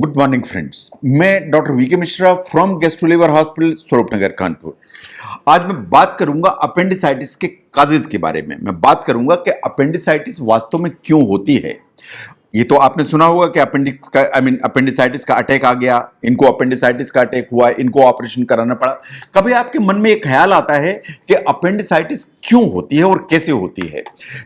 Good morning friends. मैं doctor VK Mishra from gastro liver hospital Swaroopnagar Kanpur. आज मैं बात करूंगा अपेंडिसाइटिस के काजेज के बारे में। मैं बात करूंगा कि अपेंडिसाइटिस वास्तव में क्यों होती है। ये तो आपने सुना होगा कि अपेंडिसाइटिस का अटैक आ गया, इनको अपेंडिसाइटिस का अटैक हुआ, इनको ऑपरेशन कराना पड़ा। कभी आपके मन में एक ख्याल आता है कि अपेंडिसाइटिस क्यों होती है और कैसे होती है।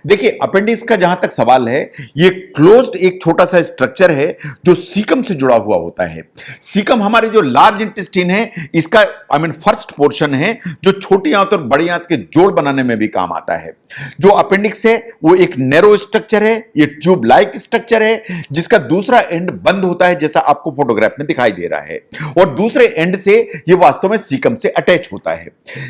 देखिए, अपेंडिक्स का जहां तक सवाल है, ये क्लोज्ड एक छोटा सा स्ट्रक्चर है जो सीकम से जुड़ा हुआ होता है। सीकम हमारे जो लार्ज इंटेस्टाइन है, इसका फर्स्ट पोर्शन है जो छोटी आंत और बड़ी आंत के जोड़ बनाने में भी काम आता है। जो अपेंडिक्स है वो एक नैरो स्ट्रक्चर है, ये ट्यूब लाइक स्ट्रक्चर है जिसका दूसरा एंड बंद होता है, जैसा आपको फोटोग्राफ में दिखाई दे रहा है, और दूसरे एंड से ये वास्तव में सीकम से अटैच होता है।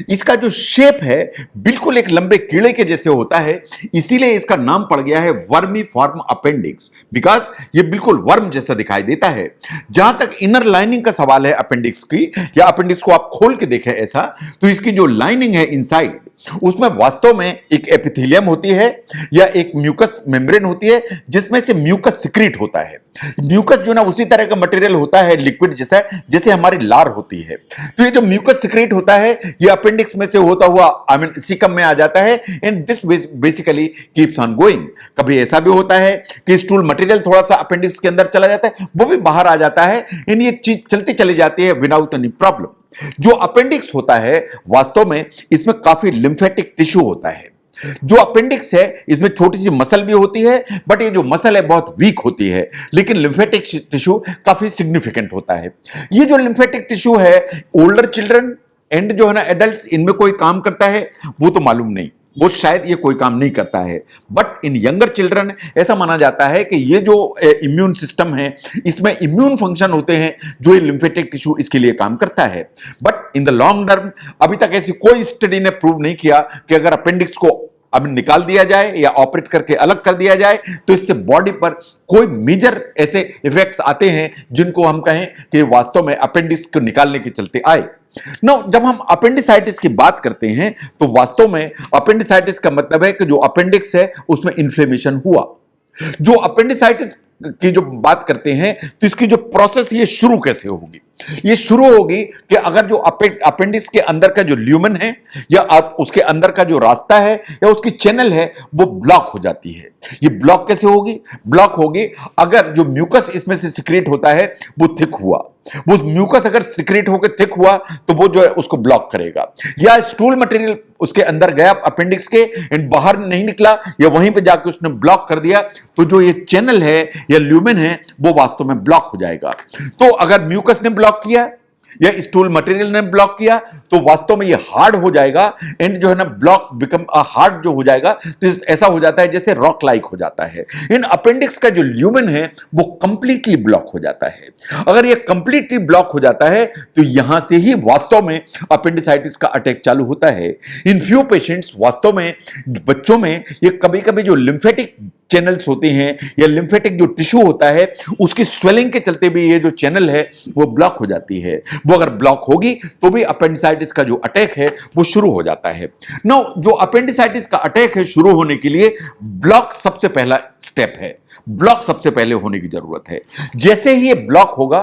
इसका जो शेप है बिल्कुल एक लंबे कीड़े के जैसे होता है, इसीलिए इसका नाम पड़ गया है वर्मी फॉर्म अपेंडिक्स, बिकॉज ये बिल्कुल वर्म जैसा दिखाई देता है। जहां तक इनर लाइनिंग का सवाल है अपेंडिक्स की, या अपेंडिक्स को आप खोल के देखें ऐसा, तो इसकी जो लाइनिंग है इनसाइड, उसमें वास्तव में एक एपिथेलियम होती है या एक म्यूकस मेम्ब्रेन होती है जिसमें से म्यूकस सिक्रीट होता है। म्यूकस जो ना उसी तरह का मटेरियल होता है, लिक्विड जैसा, जैसे हमारी लार होती है। तो ये जो म्यूकस सिक्रीट होता है ये अपेंडिक्स में से होता हुआ सीकम में आ जाता है, and this basically keeps on going. कभी ऐसा भी होता है कि स्टूल मटेरियल थोड़ा सा अपेंडिक्स के अंदर चला जाता है, वो भी बाहर आ जाता है, एंड ये चीज चलती चली जाती है विदाउट एनी प्रॉब्लम। जो अपेंडिक्स होता है वास्तव में इसमें काफी लिम्फेटिक टिश्यू होता है। जो अपेंडिक्स है इसमें छोटी सी मसल भी होती है, बट ये जो मसल है बहुत वीक होती है, लेकिन लिम्फेटिक टिश्यू काफी सिग्निफिकेंट होता है। ये जो लिम्फेटिक टिश्यू है, ओल्डर चिल्ड्रन एंड जो है ना एडल्ट्स, इनमें कोई काम करता है वो तो मालूम नहीं, वो शायद ये कोई काम नहीं करता है, बट इन यंगर चिल्ड्रन ऐसा माना जाता है कि ये जो इम्यून सिस्टम है इसमें इम्यून फंक्शन होते हैं जो ये लिम्फेटिक टिश्यू इसके लिए काम करता है। But in the long term अभी तक ऐसी कोई स्टडी ने प्रूव नहीं किया कि अगर अपेंडिक्स को अब निकाल दिया जाए या ऑपरेट करके अलग कर दिया जाए तो इससे बॉडी पर कोई मेजर ऐसे इफेक्ट्स आते हैं जिनको हम कहें कि वास्तव में अपेंडिक्स को निकालने के चलते आए। नो, जब हम अपेंडिसाइटिस की बात करते हैं तो वास्तव में अपेंडिसाइटिस का मतलब है कि जो अपेंडिक्स है उसमें इन्फ्लेमेशन हुआ। जो अपेंडिसाइटिस की जो बात करते हैं तो इसकी जो प्रोसेस ये शुरू कैसे होगी, ये शुरू होगी कि अगर जो अपेंडिक्स के अंदर का जो ल्यूमेन है या उसके अंदर का जो रास्ता है या उसकी चैनल है वो ब्लॉक हो जाती है। ये ब्लॉक कैसे होगी? ब्लॉक होगी अगर जो म्यूकस इसमें से सिक्रेट होता है वो थिक हुआ। वो म्यूकस अगर सिक्रेट होकर थिक हुआ तो वो जो है उसको ब्लॉक करेगा, या स्टूल मटेरियल उसके अंदर गया अपेंडिक्स के एंड बाहर नहीं निकला, या वहीं पे जाके उसने ब्लॉक कर दिया, तो जो ये चैनल है या ल्यूमेन है वो वास्तव में ब्लॉक हो जाएगा। तो अगर म्यूकस ने ब्लॉक किया या स्टूल मटेरियल ने ब्लॉक किया तो वास्तव में ये हार्ड हो जाएगा, एंड जो है ना ब्लॉक बिकम हार्ड जो हो जाएगा, तो ऐसा हो जाता है जैसे रॉक लाइक हो जाता है। इन अपेंडिक्स का जो ल्यूमेन है वो कंप्लीटली ब्लॉक हो जाता है। अगर ये कंप्लीटली ब्लॉक हो जाता है तो यहां से ही वास्तव में अपेंडिसाइटिस का अटैक चालू होता है। इन फ्यू पेशेंट्स वास्तव में बच्चों में ये कभी कभी जो लिम्फेटिक चैनल्स होते हैं या लिम्फेटिक जो टिश्यू होता है उसकी स्वेलिंग के चलते भी ये जो चैनल है वो ब्लॉक हो जाती है। वो अगर ब्लॉक होगी तो भी अपेंडिसाइटिस का जो अटैक है वो शुरू हो जाता है। नो, जो अपेंडिसाइटिस का अटैक है शुरू होने के लिए ब्लॉक सबसे पहला स्टेप है, ब्लॉक सबसे पहले होने की जरूरत है। जैसे ही ये ब्लॉक होगा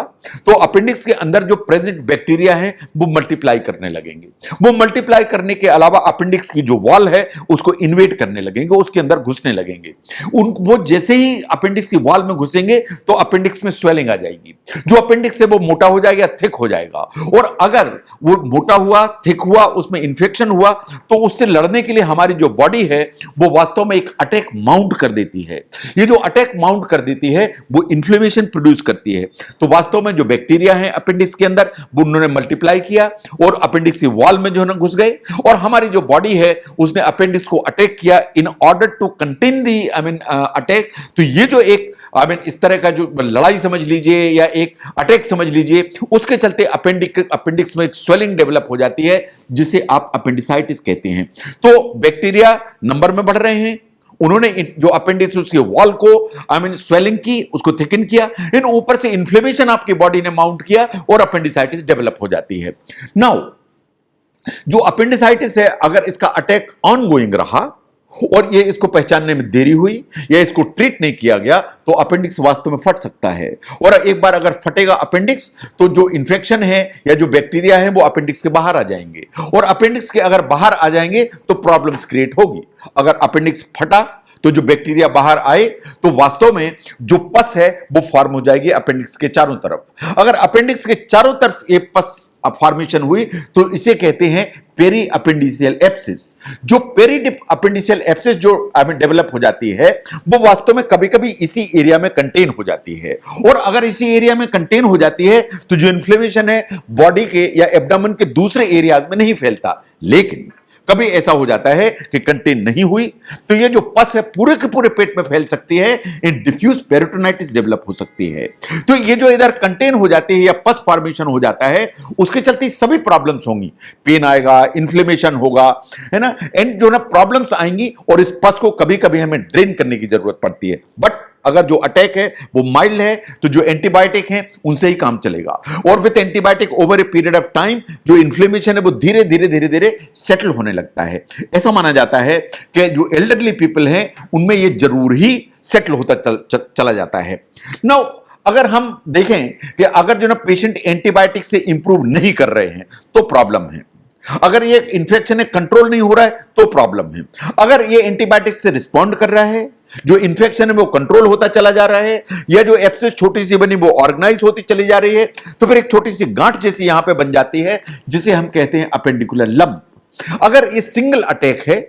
तो अपेंडिक्स के अंदर जो प्रेजेंट बैक्टीरिया है वो मल्टीप्लाई करने लगेंगे। वो मल्टीप्लाई करने के अलावा अपेंडिक्स की जो वॉल है उसको इन्वेट करने लगेंगे, उसके अंदर घुसने लगेंगे। वो जैसे ही अपेंडिक्स की वॉल में घुसेंगे तो अपेंडिक्स में स्वेलिंग आ जाएगी। जो अपेंडिक्स है वो मोटा हो जाएगा, थिक हो जाएगा, और अगर वो मोटा हुआ, थिक हुआ, उसमें इंफेक्शन हुआ तो उससे लड़ने के लिए हमारी जो बॉडी है वो वास्तव में एक अटैक माउंट कर देती है। ये जो अटैक माउंट कर देती है वो इन्फ्लेमेशन प्रोड्यूस करती है। तो वास्तव में जो बैक्टीरिया है अपेंडिक्स के अंदर वो उन्होंने मल्टीप्लाई किया और अपेंडिक्स की वॉल में जो है ना घुस गए, और हमारी जो बॉडी है उसने अपेंडिक्स को अटैक किया in order to contain the attack. तो ये जो एक इस तरह का जो लड़ाई समझ लीजिए या एक अटैक समझ लीजिए, उसके चलते अपेंडिक्स में स्वेलिंग डेवलप हो जाती है जिसे आप अपेंडिसाइटिस कहते हैं। तो बैक्टीरिया नंबर में बढ़ रहे हैं, उन्होंने जो अपेंडिक्स उसके वॉल को स्वेलिंग की, उसको थिकन किया, इन ऊपर से इन्फ्लेमेशन आपकी बॉडी ने माउंट किया और अपेंडिसाइटिस डेवलप हो जाती है। नाउ जो अपेंडिसाइटिस है अगर इसका अटैक ऑन गोइंग रहा और ये इसको पहचानने में देरी हुई या इसको ट्रीट नहीं किया गया तो अपेंडिक्स वास्तव में फट सकता है। और एक बार अगर फटेगा अपेंडिक्स तो जो इंफेक्शन है या जो बैक्टीरिया है वो अपेंडिक्स के बाहर आ जाएंगे, और अपेंडिक्स के अगर बाहर आ जाएंगे तो प्रॉब्लम्स क्रिएट होगी। अगर अपेंडिक्स फटा तो जो बैक्टीरिया बाहर आए तो वास्तव में जो पस है वो फॉर्म हो जाएगी अपेंडिक्स के चारों तरफ। अगर अपेंडिक्स के चारों तरफ ये पस फॉर्मेशन हुई तो इसे कहते हैं पेरी अपेंडिशियल एब्सिस। जो पेरी अपेंडिशियल एब्सिस जो डेवलप हो जाती है वो वास्तव में कभी कभी इसी एरिया में कंटेन हो जाती है, और अगर इसी एरिया में कंटेन हो जाती है तो जो इन्फ्लेमेशन है बॉडी के या एब्डोमेन के दूसरे एरियाज में नहीं फैलता। लेकिन कभी ऐसा हो जाता है कि कंटेन नहीं हुई तो ये जो पस है पूरे के पूरे पेट में फैल सकती है, इन डिफ्यूज पेरिटोनाइटिस डेवलप हो सकती है। तो ये जो इधर कंटेन हो जाती है या पस फॉर्मेशन हो जाता है उसके चलते सभी प्रॉब्लम्स होंगी, पेन आएगा, इन्फ्लेमेशन होगा, है ना, एंड जो ना प्रॉब्लम्स आएंगी, और इस पस को कभी कभी हमें ड्रेन करने की जरूरत पड़ती है। बट अगर जो अटैक है वो माइल्ड है तो जो एंटीबायोटिक है उनसे ही काम चलेगा, और with antibiotic over a period of time जो इन्फ्लेमेशन है वो धीरे धीरे धीरे धीरे सेटल होने लगता है। ऐसा माना जाता है कि जो एल्डरली पीपल हैं उनमें ये जरूर ही सेटल होता चला जाता है। नाउ अगर हम देखें कि अगर जो ना पेशेंट एंटीबायोटिक से इंप्रूव नहीं कर रहे हैं तो प्रॉब्लम है, अगर ये इंफेक्शन है कंट्रोल नहीं हो रहा है तो प्रॉब्लम है, अगर ये एंटीबायोटिक से रिस्पॉन्ड कर रहा है, जो इंफेक्शन है वो कंट्रोल होता चला जा रहा है, या जो एब्सेस छोटी सी बनी वो ऑर्गेनाइज होती चली जा रही है, तो फिर एक छोटी सी गांठ जैसी यहां पे बन जाती है जिसे हम कहते हैं अपेंडिकुलर लंप। अगर ये सिंगल अटैक है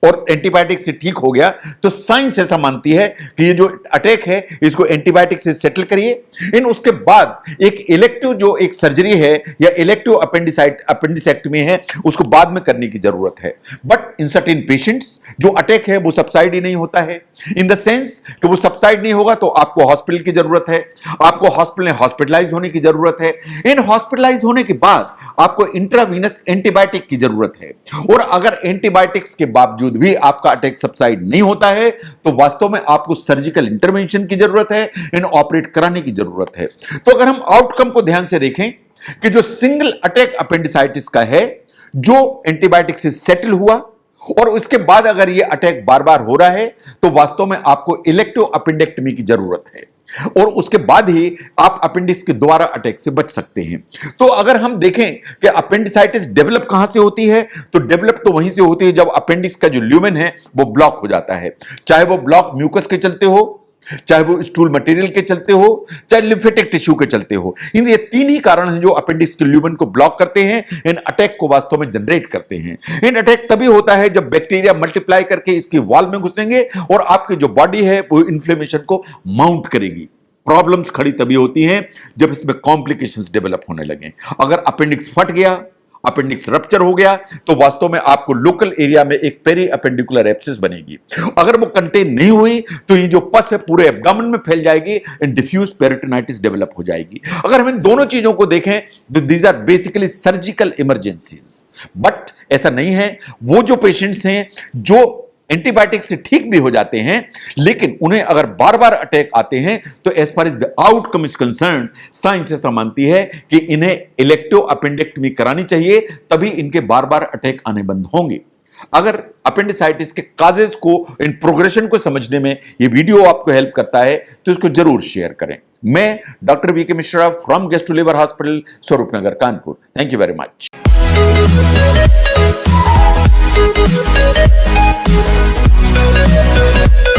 और एंटीबायोटिक से ठीक हो गया तो साइंस ऐसा मानती है कि ये जो अटैक है इसको एंटीबायोटिक से सेटल करिए, इन उसके बाद एक इलेक्टिव जो एक सर्जरी है या इलेक्टिव अपेंडिसेक्टमी है उसको बाद में करने की जरूरत है। बट इन सर्टेन पेशेंट्स जो अटैक है वो सबसाइड ही नहीं होता है, इन द सेंस कि वो सबसाइड नहीं होगा तो आपको हॉस्पिटल की जरूरत है, आपको हॉस्पिटल में हॉस्पिटलाइज होने की जरूरत है, इन हॉस्पिटलाइज होने के बाद आपको इंट्रावीनस एंटीबायोटिक की जरूरत है, और अगर एंटीबायोटिक्स के बावजूद भी आपका अटैक सबसाइड नहीं होता है तो वास्तव में आपको सर्जिकल इंटरवेंशन की जरूरत है, इन ऑपरेट कराने की जरूरत है। तो अगर हम आउटकम को ध्यान से देखें कि जो सिंगल अटैक अपेंडिसाइटिस का है जो एंटीबायोटिक से सेटल हुआ और उसके बाद अगर यह अटैक बार बार हो रहा है तो वास्तव में आपको इलेक्टिव अपेंडेक्टमी की जरूरत है, और उसके बाद ही आप अपेंडिक्स के दोबारा अटैक से बच सकते हैं। तो अगर हम देखें कि अपेंडिसाइटिस डेवलप कहां से होती है तो डेवलप तो वहीं से होती है जब अपेंडिक्स का जो ल्यूमेन है वो ब्लॉक हो जाता है, चाहे वो ब्लॉक म्यूकस के चलते हो, चाहे वो स्टूल मटेरियल के चलते हो, चाहे लिम्फेटिक टिश्यू के चलते हो। इन ये तीन ही कारण हैं जो अपेंडिक्स के ल्यूमेन को ब्लॉक करते हैं, इन अटैक को वास्तव में जनरेट करते हैं। इन अटैक तभी होता है जब बैक्टीरिया मल्टीप्लाई करके इसकी वॉल में घुसेंगे और आपकी जो बॉडी है वो इन्फ्लेमेशन को माउंट करेगी। प्रॉब्लम्स खड़ी तभी होती हैं जब इसमें कॉम्प्लिकेशंस डेवलप होने लगे। अगर अपेंडिक्स फट गया, अपेंडिक्स रप्चर हो गया तो वास्तव में आपको लोकल एरिया में एक पेरी अपेंडिकुलर एब्सिस बनेगी। अगर वो कंटेन नहीं हुई तो ये जो पस है पूरे एब्डोमेन में फैल जाएगी एंड डिफ्यूज पेरिटोनाइटिस डेवलप हो जाएगी। अगर हम इन दोनों चीजों को देखें तो these are basically surgical emergencies. But ऐसा नहीं है, वो जो पेशेंट्स हैं जो एंटीबायोटिक से ठीक भी हो जाते हैं लेकिन उन्हें अगर बार बार अटैक आते हैं तो as far as the outcome is concern science ऐसा मानती है कि इन्हें इलेक्टिव अपेंडेक्टमी करानी चाहिए, तभी इनके बार बार अटैक आने बंद होंगे। अगर अपेंडिसाइटिस के काजेस को, इन प्रोग्रेशन को समझने में ये वीडियो आपको हेल्प करता है तो इसको जरूर शेयर करें। मैं doctor VK Mishra from gastro liver hospital, Swaroop Nagar, Kanpur. Thank you very much. We'll be right back.